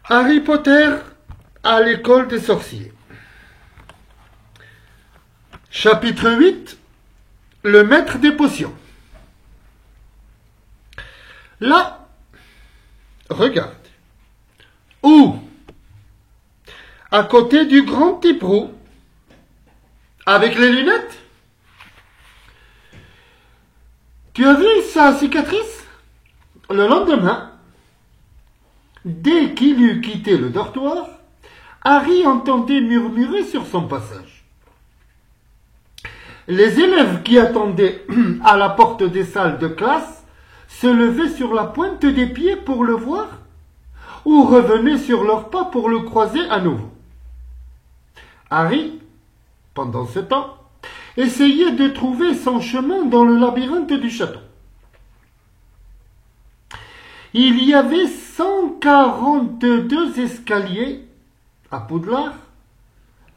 Harry Potter à l'école des sorciers. Chapitre 8. Le maître des potions. Là, regarde. Où? À côté du grand éperon. Avec les lunettes? Tu as vu sa cicatrice? Le lendemain, dès qu'il eut quitté le dortoir, Harry entendait murmurer sur son passage. Les élèves qui attendaient à la porte des salles de classe se levaient sur la pointe des pieds pour le voir ou revenaient sur leurs pas pour le croiser à nouveau. Harry, pendant ce temps, essayait de trouver son chemin dans le labyrinthe du château. Il y avait 142 escaliers à Poudlard,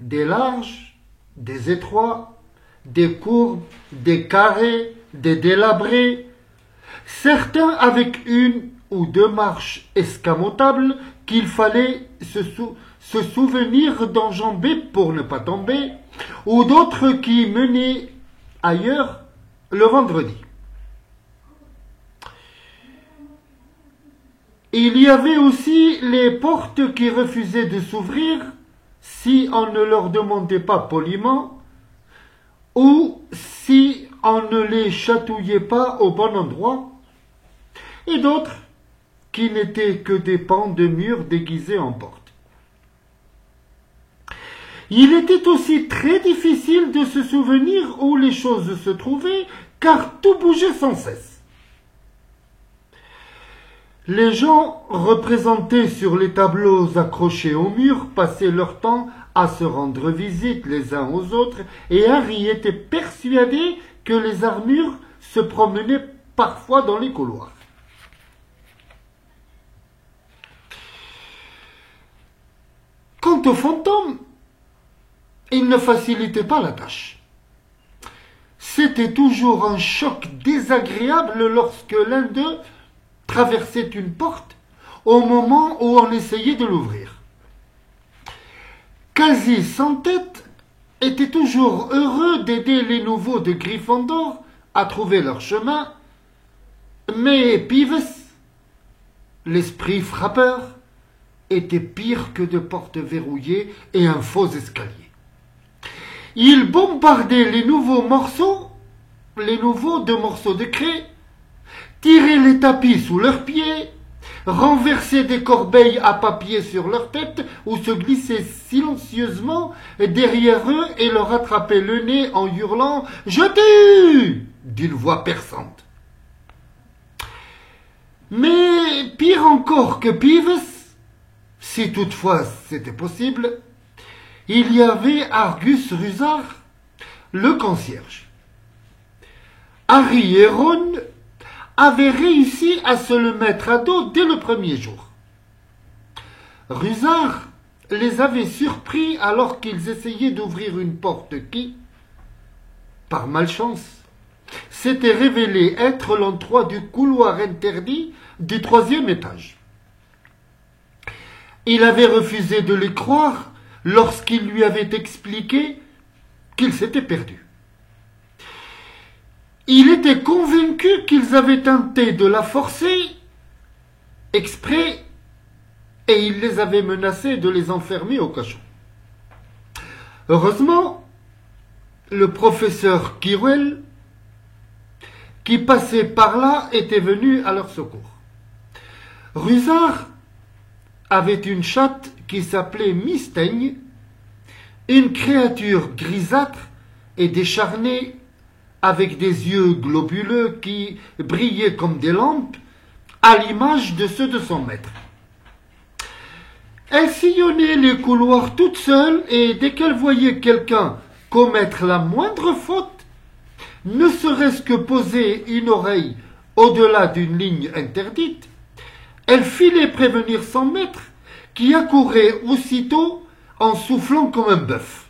des larges, des étroits, des courbes, des carrés, des délabrés, certains avec une ou deux marches escamotables qu'il fallait se souvenir d'enjamber pour ne pas tomber, ou d'autres qui menaient ailleurs le vendredi. Il y avait aussi les portes qui refusaient de s'ouvrir si on ne leur demandait pas poliment ou si on ne les chatouillait pas au bon endroit, et d'autres qui n'étaient que des pans de murs déguisés en portes. Il était aussi très difficile de se souvenir où les choses se trouvaient, car tout bougeait sans cesse. Les gens représentés sur les tableaux accrochés au mur passaient leur temps à se rendre visite les uns aux autres, et Harry était persuadé que les armures se promenaient parfois dans les couloirs. Quant aux fantômes, ils ne facilitaient pas la tâche. C'était toujours un choc désagréable lorsque l'un d'eux traversait une porte au moment où on essayait de l'ouvrir. Quasi sans tête était toujours heureux d'aider les nouveaux de Gryffondor à trouver leur chemin, mais Peeves, l'esprit frappeur, était pire que de portes verrouillées et un faux escalier. Il bombardait les nouveaux de morceaux de craie, tirait les tapis sous leurs pieds, renversait des corbeilles à papier sur leur tête ou se glissait silencieusement derrière eux et leur attrapait le nez en hurlant « Je tue !» d'une voix perçante. Mais pire encore que Peeves, si toutefois c'était possible, il y avait Argus Rusard, le concierge. Harry et Ron avaient réussi à se le mettre à dos dès le premier jour. Rusard les avait surpris alors qu'ils essayaient d'ouvrir une porte qui, par malchance, s'était révélée être l'entrée du couloir interdit du 3e étage. Il avait refusé de les croire lorsqu'ils lui avaient expliqué qu'ils s'étaient perdus. Il était convaincu qu'ils avaient tenté de la forcer exprès et il les avait menacés de les enfermer au cachot. Heureusement, le professeur Quirrell, qui passait par là, était venu à leur secours. Rusard avait une chatte qui s'appelait Mystaigne, une créature grisâtre et décharnée avec des yeux globuleux qui brillaient comme des lampes, à l'image de ceux de son maître. Elle sillonnait les couloirs toute seule et dès qu'elle voyait quelqu'un commettre la moindre faute, ne serait-ce que poser une oreille au-delà d'une ligne interdite, elle filait prévenir son maître qui accourait aussitôt en soufflant comme un bœuf.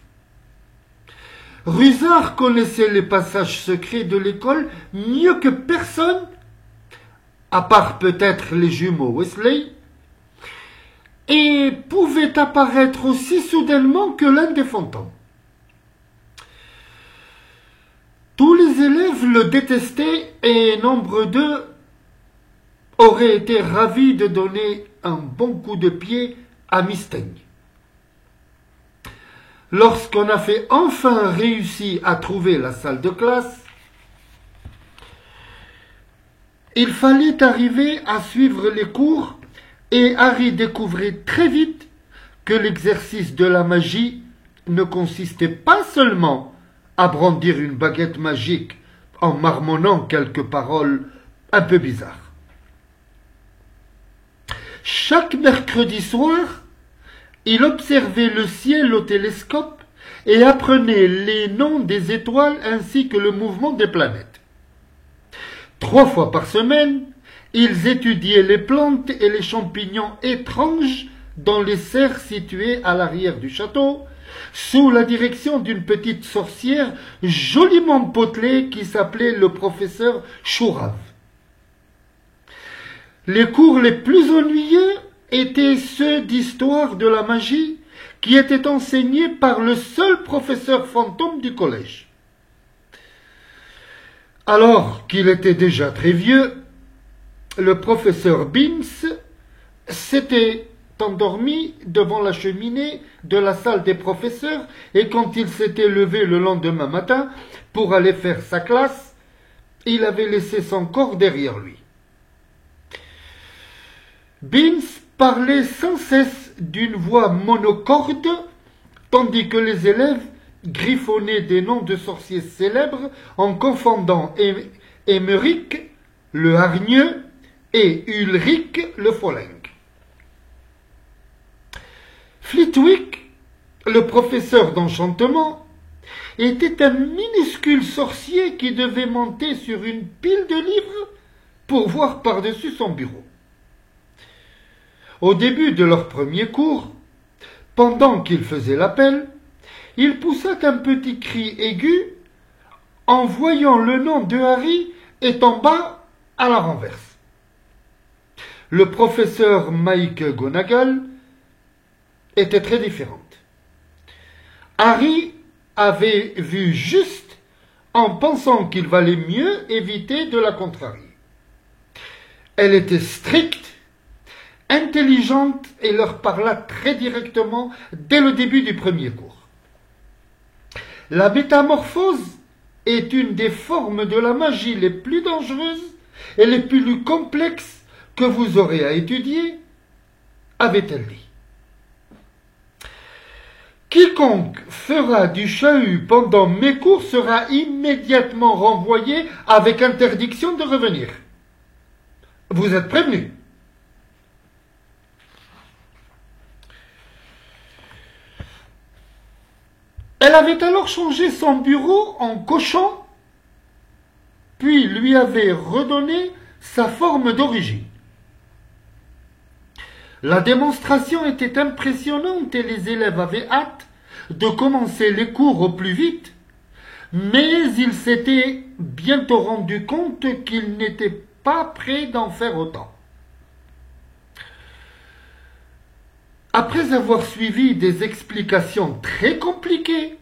Rusard connaissait les passages secrets de l'école mieux que personne, à part peut-être les jumeaux Weasley, et pouvait apparaître aussi soudainement que l'un des fantômes. Tous les élèves le détestaient et nombre d'eux auraient été ravis de donner un bon coup de pied à Mystaigne. Lorsqu'on a fait enfin réussi à trouver la salle de classe, il fallait arriver à suivre les cours et Harry découvrit très vite que l'exercice de la magie ne consistait pas seulement à brandir une baguette magique en marmonnant quelques paroles un peu bizarres. Chaque mercredi soir, il observait le ciel au télescope et apprenait les noms des étoiles ainsi que le mouvement des planètes. 3 fois par semaine, ils étudiaient les plantes et les champignons étranges dans les serres situées à l'arrière du château, sous la direction d'une petite sorcière joliment potelée qui s'appelait le professeur Chourave. Les cours les plus ennuyeux étaient ceux d'histoire de la magie qui étaient enseignés par le seul professeur fantôme du collège. Alors qu'il était déjà très vieux, le professeur Binns s'était endormi devant la cheminée de la salle des professeurs et quand il s'était levé le lendemain matin pour aller faire sa classe, il avait laissé son corps derrière lui. Binns parlait sans cesse d'une voix monocorde, tandis que les élèves griffonnaient des noms de sorciers célèbres en confondant Émeric, le hargneux, et Ulrich, le folling. Flitwick, le professeur d'enchantement, était un minuscule sorcier qui devait monter sur une pile de livres pour voir par-dessus son bureau. Au début de leur premier cours, pendant qu'il faisait l'appel, il poussa un petit cri aigu en voyant le nom de Harry et tomba à la renverse. Le professeur McGonagall était très différente. Harry avait vu juste en pensant qu'il valait mieux éviter de la contrarier. Elle était stricte, intelligente et leur parla très directement dès le début du premier cours. La métamorphose est une des formes de la magie les plus dangereuses et les plus complexes que vous aurez à étudier, avait-elle dit. Quiconque fera du chahut pendant mes cours sera immédiatement renvoyé avec interdiction de revenir. Vous êtes prévenus. Elle avait alors changé son bureau en cochon, puis lui avait redonné sa forme d'origine. La démonstration était impressionnante et les élèves avaient hâte de commencer les cours au plus vite, mais ils s'étaient bientôt rendus compte qu'ils n'étaient pas prêts d'en faire autant. Après avoir suivi des explications très compliquées,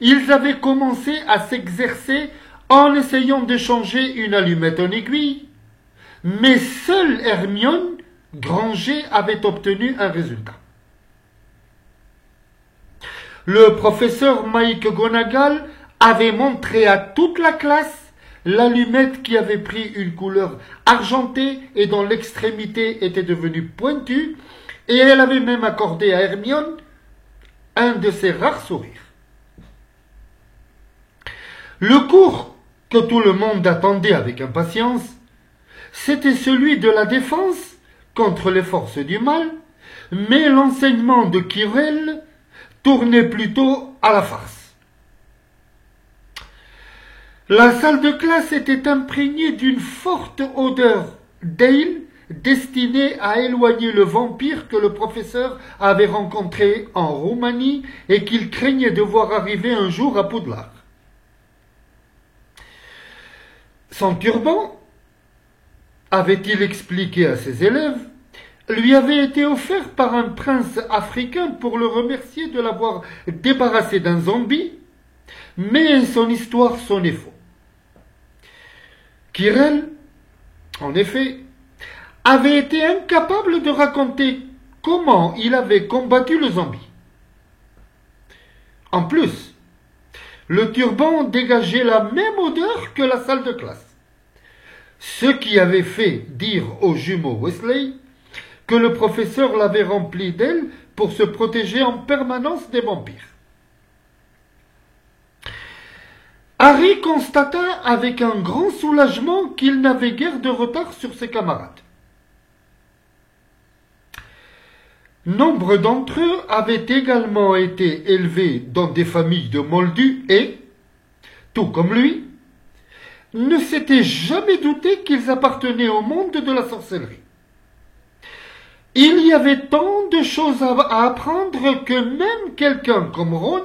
ils avaient commencé à s'exercer en essayant de changer une allumette en aiguille, mais seule Hermione Granger avait obtenu un résultat. Le professeur McGonagall avait montré à toute la classe l'allumette qui avait pris une couleur argentée et dont l'extrémité était devenue pointue, et elle avait même accordé à Hermione un de ses rares sourires. Le cours que tout le monde attendait avec impatience, c'était celui de la défense contre les forces du mal, mais l'enseignement de Quirrell tournait plutôt à la farce. La salle de classe était imprégnée d'une forte odeur d'ale destinée à éloigner le vampire que le professeur avait rencontré en Roumanie et qu'il craignait de voir arriver un jour à Poudlard. Son turban, avait-il expliqué à ses élèves, lui avait été offert par un prince africain pour le remercier de l'avoir débarrassé d'un zombie, mais son histoire sonnait faux. Quirrell, en effet, avait été incapable de raconter comment il avait combattu le zombie. En plus, le turban dégageait la même odeur que la salle de classe, ce qui avait fait dire aux jumeaux Weasley que le professeur l'avait rempli d'elle pour se protéger en permanence des vampires. Harry constata avec un grand soulagement qu'il n'avait guère de retard sur ses camarades. Nombre d'entre eux avaient également été élevés dans des familles de moldus et, tout comme lui, ne s'étaient jamais douté qu'ils appartenaient au monde de la sorcellerie. Il y avait tant de choses à apprendre que même quelqu'un comme Ron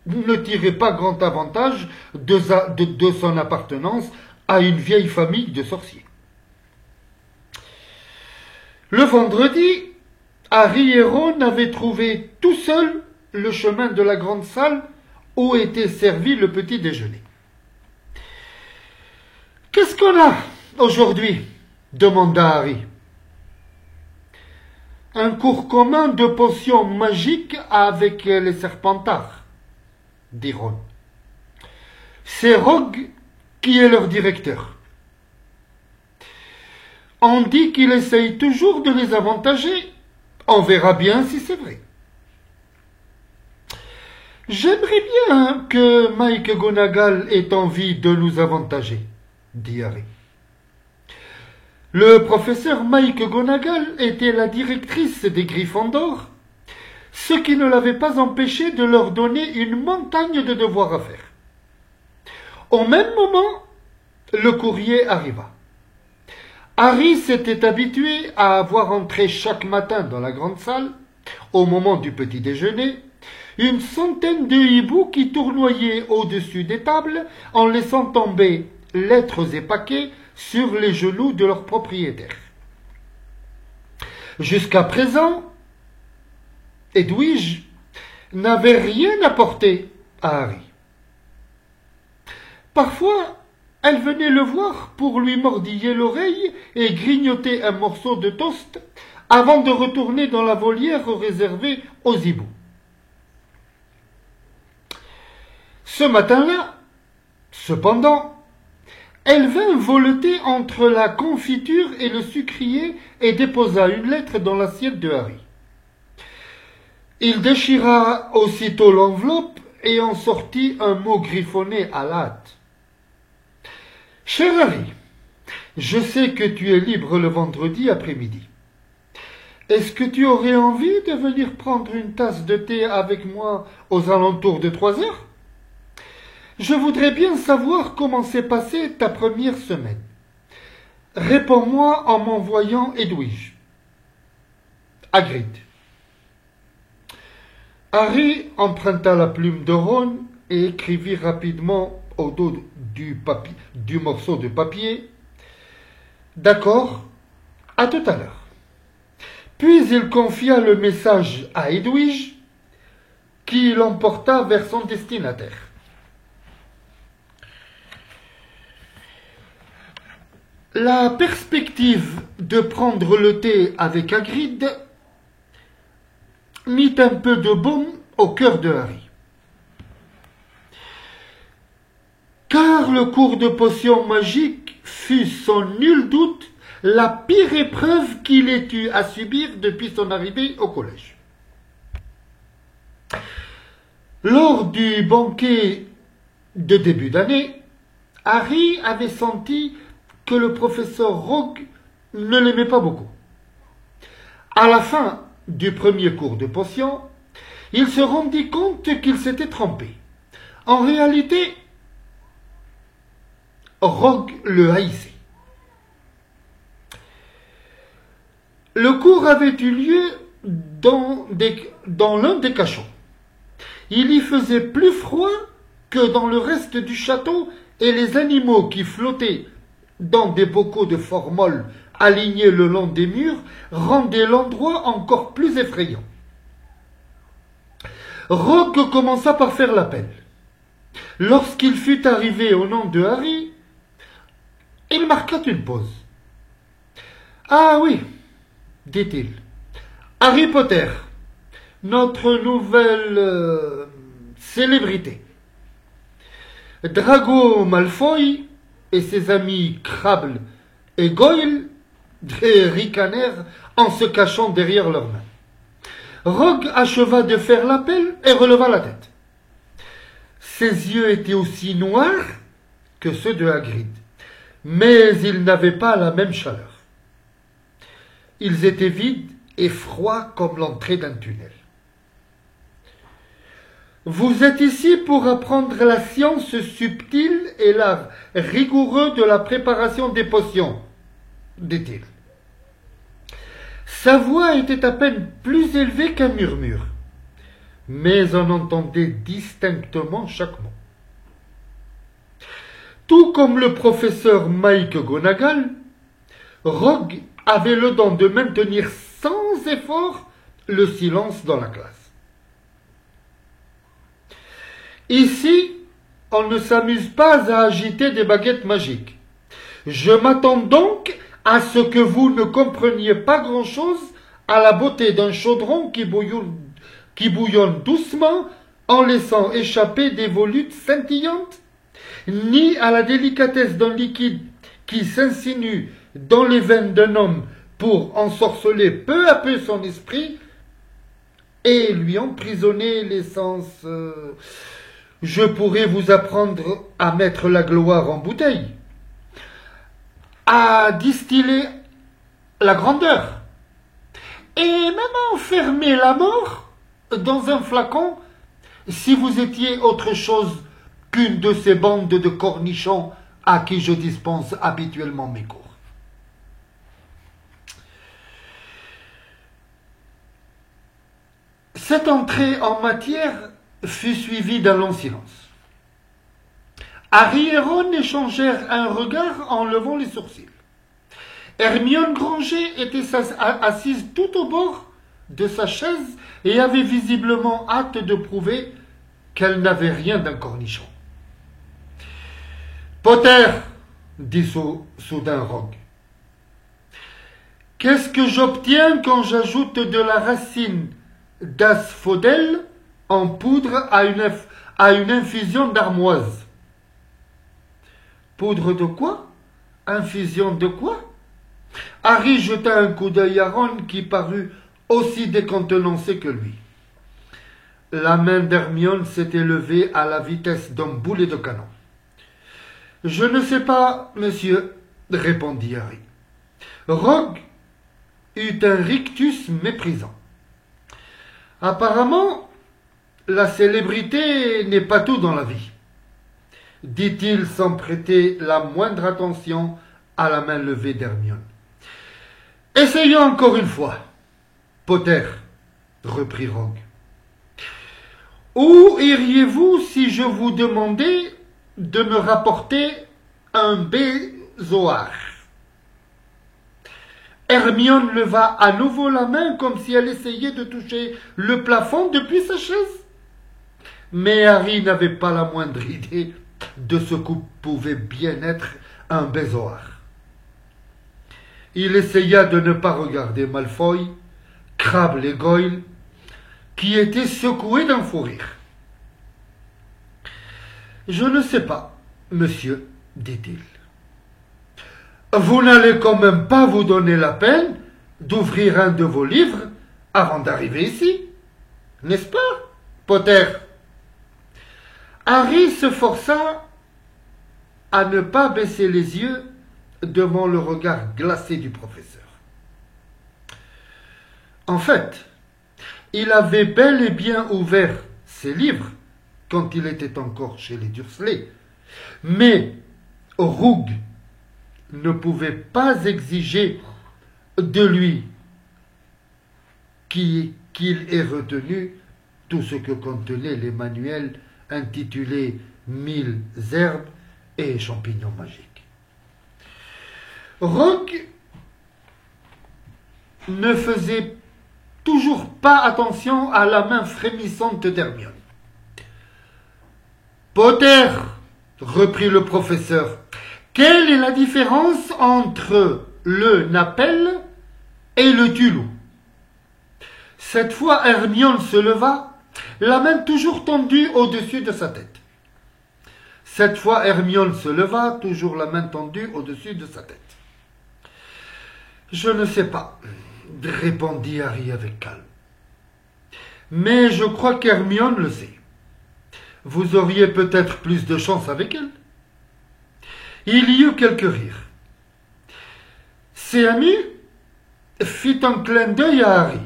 ne tirait pas grand avantage de son appartenance à une vieille famille de sorciers. Le vendredi, Harry et Ron avaient trouvé tout seuls le chemin de la grande salle où était servi le petit déjeuner. « Qu'est-ce qu'on a aujourd'hui » demanda Harry. « Un cours commun de potions magiques avec les Serpentards, » dit Ron. « C'est Rogue qui est leur directeur. On dit qu'il essaye toujours de les avantager. On verra bien si c'est vrai. » « J'aimerais bien que McGonagall ait envie de nous avantager, » dit Harry. Le professeur McGonagall était la directrice des Gryffondor, ce qui ne l'avait pas empêché de leur donner une montagne de devoirs à faire. Au même moment, le courrier arriva. Harry s'était habitué à avoir entré chaque matin dans la grande salle, au moment du petit déjeuner, une centaine de hiboux qui tournoyaient au-dessus des tables en laissant tomber lettres et paquets sur les genoux de leurs propriétaires. Jusqu'à présent, Edwige n'avait rien apporté à Harry. Parfois, elle venait le voir pour lui mordiller l'oreille et grignoter un morceau de toast avant de retourner dans la volière réservée aux hiboux. Ce matin-là, cependant, elle vint voleter entre la confiture et le sucrier et déposa une lettre dans l'assiette de Harry. Il déchira aussitôt l'enveloppe et en sortit un mot griffonné à la hâte. « Cher Harry, je sais que tu es libre le vendredi après-midi. Est-ce que tu aurais envie de venir prendre une tasse de thé avec moi aux alentours de 3 heures ? Je voudrais bien savoir comment s'est passée ta première semaine. Réponds-moi en m'envoyant Edwige. Hagrid. » Harry emprunta la plume de Ron et écrivit rapidement au dos du morceau de papier « D'accord, à tout à l'heure. » Puis il confia le message à Edwige, qui l'emporta vers son destinataire. La perspective de prendre le thé avec Hagrid mit un peu de baume au cœur de Harry. Car le cours de potions magiques fut sans nul doute la pire épreuve qu'il ait eu à subir depuis son arrivée au collège. Lors du banquet de début d'année, Harry avait senti que le professeur Rogue ne l'aimait pas beaucoup. À la fin du premier cours de potions, il se rendit compte qu'il s'était trompé. En réalité, Rogue le haïssait. Le cours avait eu lieu dans l'un des cachots. Il y faisait plus froid que dans le reste du château et les animaux qui flottaient dans des bocaux de formol alignés le long des murs, rendaient l'endroit encore plus effrayant. Rogue commença par faire l'appel. Lorsqu'il fut arrivé au nom de Harry, il marqua une pause. « Ah oui, dit-il, Harry Potter, notre nouvelle célébrité. Drago Malfoy et ses amis Crabble et Goyle ricanèrent en se cachant derrière leurs mains. Rogue acheva de faire l'appel et releva la tête. Ses yeux étaient aussi noirs que ceux de Hagrid, mais ils n'avaient pas la même chaleur. Ils étaient vides et froids comme l'entrée d'un tunnel. « Vous êtes ici pour apprendre la science subtile et l'art rigoureux de la préparation des potions, dit-il. Sa voix était à peine plus élevée qu'un murmure, mais on entendait distinctement chaque mot. Tout comme le professeur McGonagall, Rogue avait le don de maintenir sans effort le silence dans la classe. Ici, on ne s'amuse pas à agiter des baguettes magiques. Je m'attends donc à ce que vous ne compreniez pas grand-chose à la beauté d'un chaudron qui bouillonne doucement en laissant échapper des volutes scintillantes, ni à la délicatesse d'un liquide qui s'insinue dans les veines d'un homme pour ensorceler peu à peu son esprit et lui emprisonner les sens. Je pourrais vous apprendre à mettre la gloire en bouteille, à distiller la grandeur, et même à enfermer la mort dans un flacon si vous étiez autre chose qu'une de ces bandes de cornichons à qui je dispense habituellement mes cours. Cette entrée en matière fut suivie d'un long silence. Harry et Ron échangèrent un regard en levant les sourcils. Hermione Granger était assise tout au bord de sa chaise et avait visiblement hâte de prouver qu'elle n'avait rien d'un cornichon. « Potter, dit soudain Rogue, qu'est-ce que j'obtiens quand j'ajoute de la racine d'asphodèle en poudre à une infusion d'armoise? » Poudre de quoi? Infusion de quoi? Harry jeta un coup d'œil à Ron qui parut aussi décontenancé que lui. La main d'Hermione s'était levée à la vitesse d'un boulet de canon. « Je ne sais pas, monsieur, répondit Harry. Rogue eut un rictus méprisant. Apparemment, la célébrité n'est pas tout dans la vie, dit-il sans prêter la moindre attention à la main levée d'Hermione. Essayons encore une fois, Potter, reprit Rogue. Où iriez-vous si je vous demandais de me rapporter un bézoard? Hermione leva à nouveau la main comme si elle essayait de toucher le plafond depuis sa chaise. Mais Harry n'avait pas la moindre idée de ce que pouvait bien être un bézoard. Il essaya de ne pas regarder Malfoy, Crabble et Goyle, qui étaient secoués d'un fou rire. « Je ne sais pas, monsieur, dit-il. Vous n'allez quand même pas vous donner la peine d'ouvrir un de vos livres avant d'arriver ici, n'est-ce pas, Potter ?» Harry se força à ne pas baisser les yeux devant le regard glacé du professeur. En fait, il avait bel et bien ouvert ses livres quand il était encore chez les Dursley, mais Rogue ne pouvait pas exiger de lui qu'il ait retenu tout ce que contenaient les manuels intitulés « 1000 herbes et champignons magiques ». Rogue ne faisait toujours pas attention à la main frémissante d'Hermione. Potter, reprit le professeur, quelle est la différence entre le Napel et le Tulou? Cette fois, Hermione se leva, la main toujours tendue au-dessus de sa tête. Cette fois, Hermione se leva, toujours la main tendue au-dessus de sa tête. Je ne sais pas, répondit Harry avec calme. Mais je crois qu'Hermione le sait. Vous auriez peut-être plus de chance avec elle. Il y eut quelques rires. Ses amis fit un clin d'œil à Harry.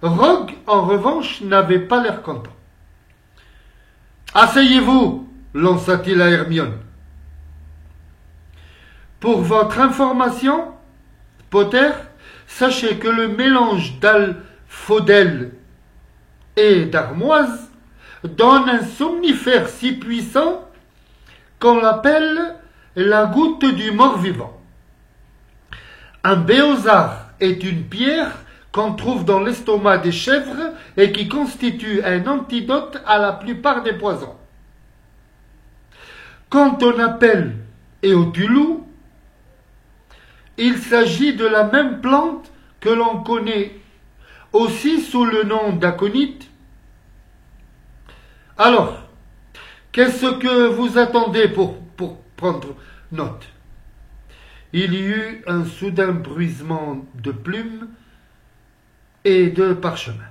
Rogue, en revanche, n'avait pas l'air content. Asseyez-vous, lança-t-il à Hermione. Pour votre information, Potter, sachez que le mélange d'alfodèle et d'armoise donne un somnifère si puissant qu'on l'appelle la goutte du mort-vivant. Un béozard est une pierre qu'on trouve dans l'estomac des chèvres et qui constitue un antidote à la plupart des poisons. Quant au Napel et au Tulou, il s'agit de la même plante que l'on connaît aussi sous le nom d'aconite. Alors, qu'est-ce que vous attendez pour prendre note? Il y eut un soudain bruissement de plumes et de parchemin.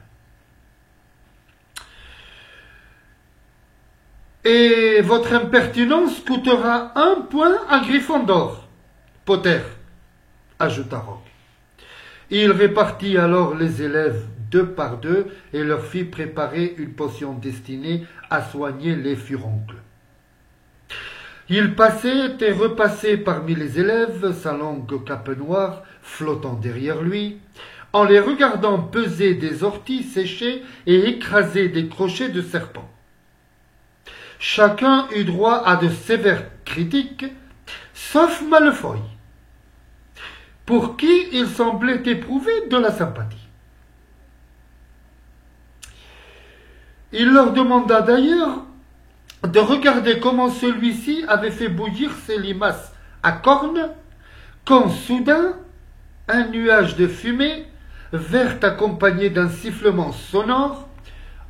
Et votre impertinence coûtera 1 point à Gryffondor, Potter, ajouta Rogue. Il répartit alors les élèves 2 par 2 et leur fit préparer une potion destinée à soigner les furoncles. Il passait et repassait parmi les élèves, sa longue cape noire flottant derrière lui, en les regardant peser des orties séchées et écraser des crochets de serpents. Chacun eut droit à de sévères critiques, sauf Malfoy, pour qui il semblait éprouver de la sympathie. Il leur demanda d'ailleurs de regarder comment celui-ci avait fait bouillir ses limaces à cornes, quand soudain un nuage de fumée, verte accompagné d'un sifflement sonore,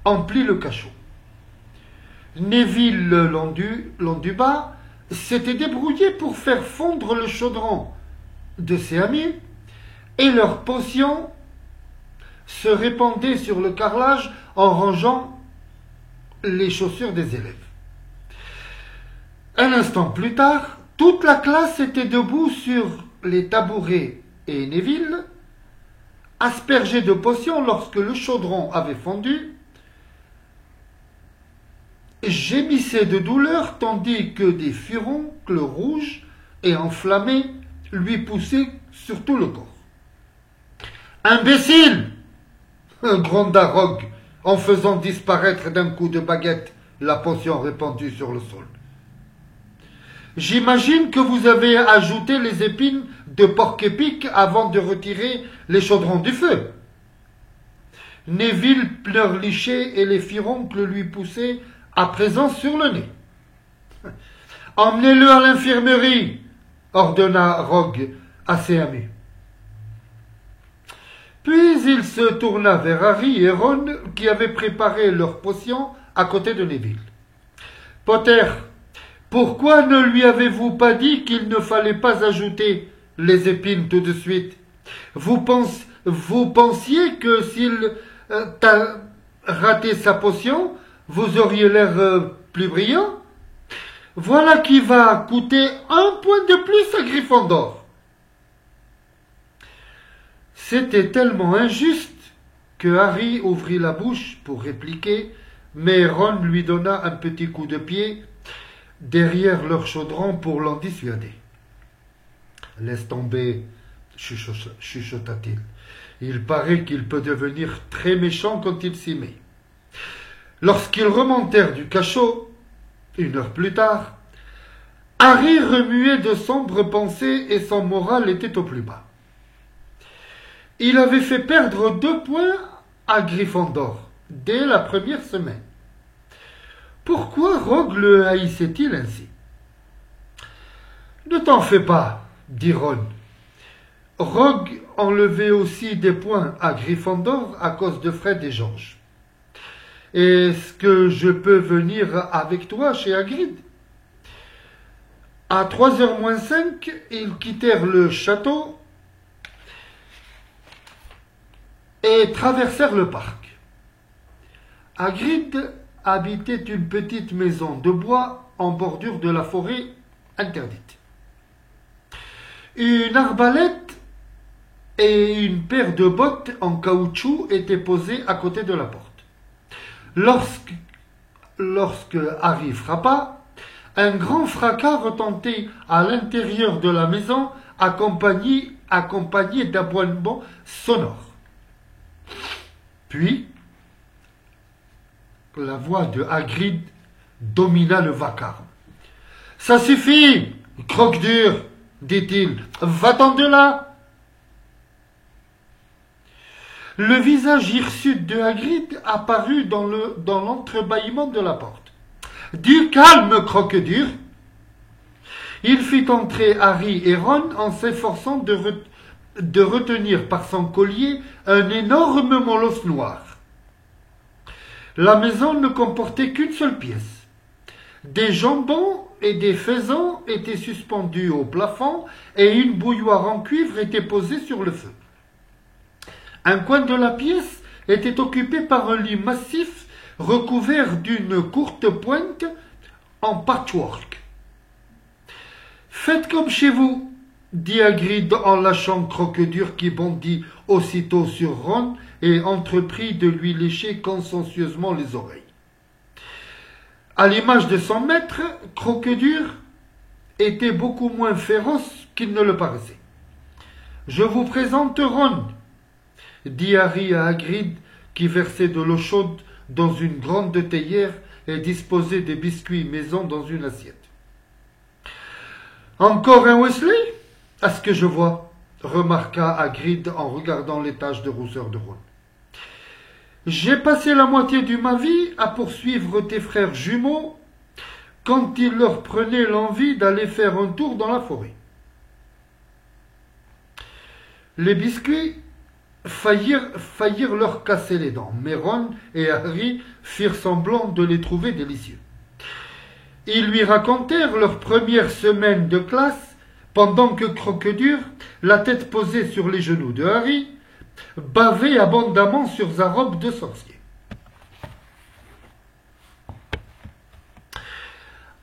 emplit le cachot. Neville Londubat s'était débrouillé pour faire fondre le chaudron de ses amis, et leur potion se répandait sur le carrelage en rangeant les chaussures des élèves. Un instant plus tard, toute la classe était debout sur les tabourets et Neville, aspergé de potions lorsque le chaudron avait fondu, gémissait de douleur tandis que des furoncles rouges et enflammés lui poussaient sur tout le corps. « Imbécile !» gronda Rogue en faisant disparaître d'un coup de baguette la potion répandue sur le sol. « J'imagine que vous avez ajouté les épines de porc-épic avant de retirer les chaudrons du feu. » Neville pleurnichait et les furoncles lui poussaient à présent sur le nez. « Emmenez-le à l'infirmerie !» ordonna Rogue à ses amis. Puis il se tourna vers Harry et Ron qui avaient préparé leurs potions à côté de Neville. « Potter, pourquoi ne lui avez-vous pas dit qu'il ne fallait pas ajouter les épines tout de suite? Vous pensiez que s'il t'a raté sa potion, vous auriez l'air plus brillant? Voilà qui va coûter 1 point de plus à Gryffondor. » C'était tellement injuste que Harry ouvrit la bouche pour répliquer, mais Ron lui donna un petit coup de pied derrière leur chaudron pour l'en dissuader. « Laisse tomber, chuchota-t-il. Il paraît qu'il peut devenir très méchant quand il s'y met. » Lorsqu'ils remontèrent du cachot, 1 heure plus tard, Harry remuait de sombres pensées et son moral était au plus bas. Il avait fait perdre 2 points à Gryffondor dès la première semaine. Pourquoi Rogue le haïssait-il ainsi? Ne t'en fais pas, dit Ron. Rogue enlevait aussi des points à Gryffondor à cause de Fred et George. Est-ce que je peux venir avec toi chez Hagrid? À 3h moins 5, ils quittèrent le château et traversèrent le parc. Hagrid habitait une petite maison de bois en bordure de la forêt interdite. Une arbalète et une paire de bottes en caoutchouc étaient posées à côté de la porte. Lorsque Harry frappa, un grand fracas retentit à l'intérieur de la maison, accompagné d'aboiements sonores. Puis, la voix de Hagrid domina le vacarme. « Ça suffit, croque-dur !» dit-il. « Va-t'en de là !» Le visage hirsute de Hagrid apparut dans l'entrebâillement de la porte. « Du calme, croque-dur !» Il fit entrer Harry et Ron en s'efforçant de retenir par son collier un énorme molosse noir. La maison ne comportait qu'une seule pièce. Des jambons et des faisans étaient suspendus au plafond et une bouilloire en cuivre était posée sur le feu. Un coin de la pièce était occupé par un lit massif recouvert d'une courte pointe en patchwork. « Faites comme chez vous », dit Hagrid en lâchant Croque-Dur qui bondit aussitôt sur Ron et entreprit de lui lécher consciencieusement les oreilles. À l'image de son maître, Croque-Dur était beaucoup moins féroce qu'il ne le paraissait. « Je vous présente Ron », dit Harry à Hagrid qui versait de l'eau chaude dans une grande théière et disposait des biscuits maison dans une assiette. « Encore un Weasley, à ce que je vois, » remarqua Hagrid en regardant les taches de rousseur de Ron. « J'ai passé la moitié de ma vie à poursuivre tes frères jumeaux quand il leur prenait l'envie d'aller faire un tour dans la forêt. » Les biscuits faillirent leur casser les dents, mais Ron et Harry firent semblant de les trouver délicieux. Ils lui racontèrent leur première semaine de classe pendant que Croque-Dur, la tête posée sur les genoux de Harry, bavait abondamment sur sa robe de sorcier.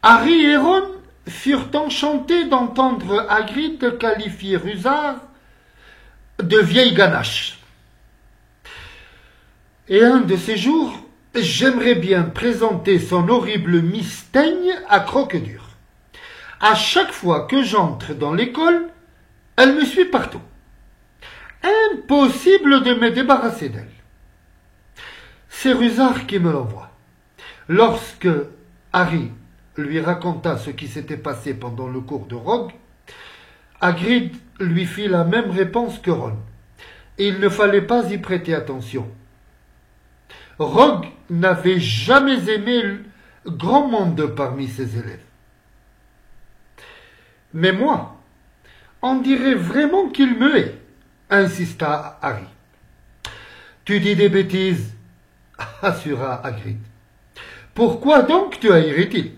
Harry et Ron furent enchantés d'entendre Hagrid qualifier Rusard de vieille ganache. Et un de ces jours, j'aimerais bien présenter son horrible mystaigne à Croque-Dur. À chaque fois que j'entre dans l'école, elle me suit partout. Impossible de me débarrasser d'elle. C'est Rusard qui me l'envoie. Lorsque Harry lui raconta ce qui s'était passé pendant le cours de Rogue, Hagrid lui fit la même réponse que Ron. Il ne fallait pas y prêter attention. Rogue n'avait jamais aimé grand monde parmi ses élèves. Mais moi, on dirait vraiment qu'il me hait, insista Harry. Tu dis des bêtises, assura Hagrid. Pourquoi donc te haïrait-il?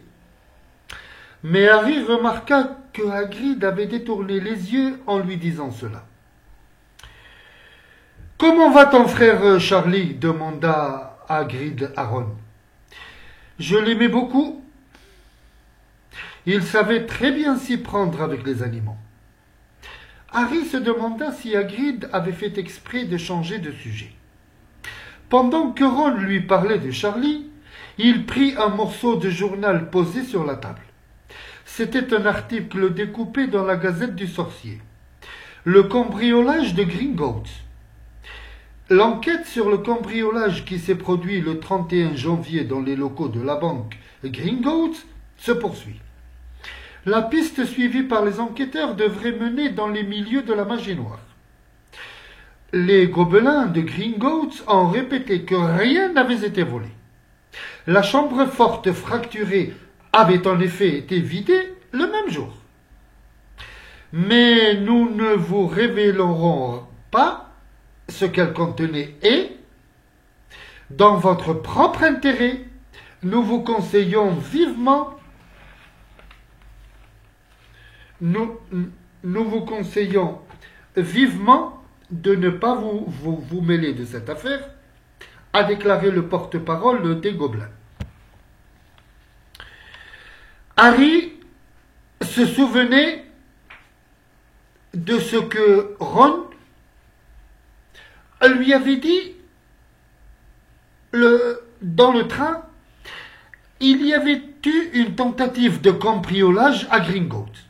Mais Harry remarqua que Hagrid avait détourné les yeux en lui disant cela. « Comment va ton frère Charlie ?» demanda Hagrid à Ron. « Je l'aimais beaucoup. Il savait très bien s'y prendre avec les animaux. » Harry se demanda si Hagrid avait fait exprès de changer de sujet. Pendant que Ron lui parlait de Charlie, il prit un morceau de journal posé sur la table. C'était un article découpé dans la Gazette du Sorcier. Le cambriolage de Gringotts. L'enquête sur le cambriolage qui s'est produit le 31 janvier dans les locaux de la banque Gringotts se poursuit. La piste suivie par les enquêteurs devrait mener dans les milieux de la magie noire. les gobelins de Gringotts ont répété que rien n'avait été volé. La chambre forte fracturée avait en effet été vidée le même jour. Mais nous ne vous révélerons pas ce qu'elle contenait et, dans votre propre intérêt, nous vous conseillons vivement de ne pas vous mêler de cette affaire, a déclaré le porte-parole des Gobelins. Harry se souvenait de ce que Ron lui avait dit dans le train. Il y avait eu une tentative de cambriolage à Gringotts.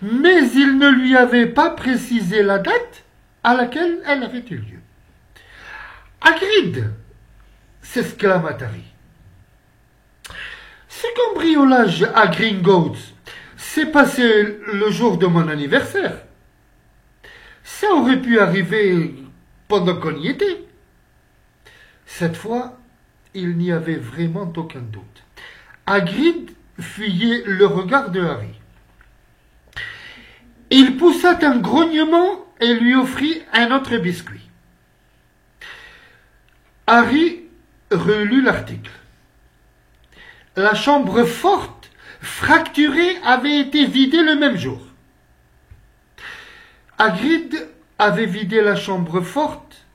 Mais il ne lui avait pas précisé la date à laquelle elle avait eu lieu. Hagrid, s'exclama Harry. Ce cambriolage à Gringotts s'est passé le jour de mon anniversaire. Ça aurait pu arriver pendant qu'on y était. Cette fois, il n'y avait vraiment aucun doute. Hagrid fuyait le regard de Harry. Il poussa un grognement et lui offrit un autre biscuit. Harry relut l'article. La chambre forte fracturée avait été vidée le même jour. Hagrid avait vidé la chambre forte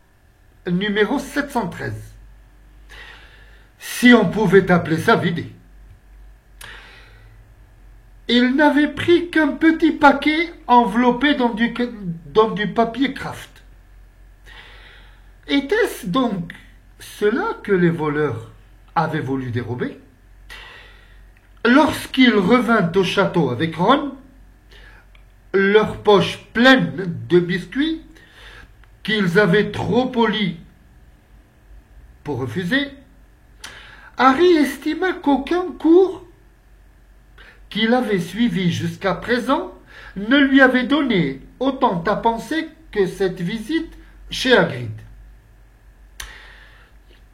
numéro 713. Si on pouvait appeler ça vider. Il n'avait pris qu'un petit paquet enveloppé dans du papier craft. Était-ce donc cela que les voleurs avaient voulu dérober? Lorsqu'ils revinrent au château avec Ron, leurs poches pleines de biscuits qu'ils avaient trop polis pour refuser, Harry estima qu'aucun cours qu'il avait suivi jusqu'à présent ne lui avait donné autant à penser que cette visite chez Hagrid.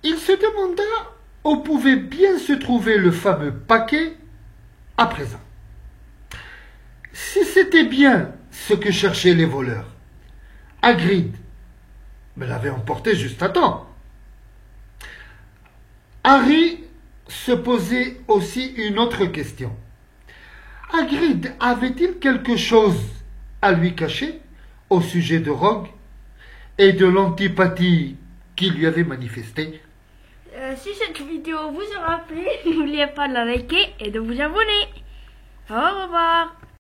Il se demanda où pouvait bien se trouver le fameux paquet à présent. Si c'était bien ce que cherchaient les voleurs, Hagrid me l'avait emporté juste à temps. Harry se posait aussi une autre question. Hagrid avait-il quelque chose à lui cacher au sujet de Rogue et de l'antipathie qu'il lui avait manifestée? Si cette vidéo vous aura plu, n'oubliez pas de la liker et de vous abonner. Au revoir.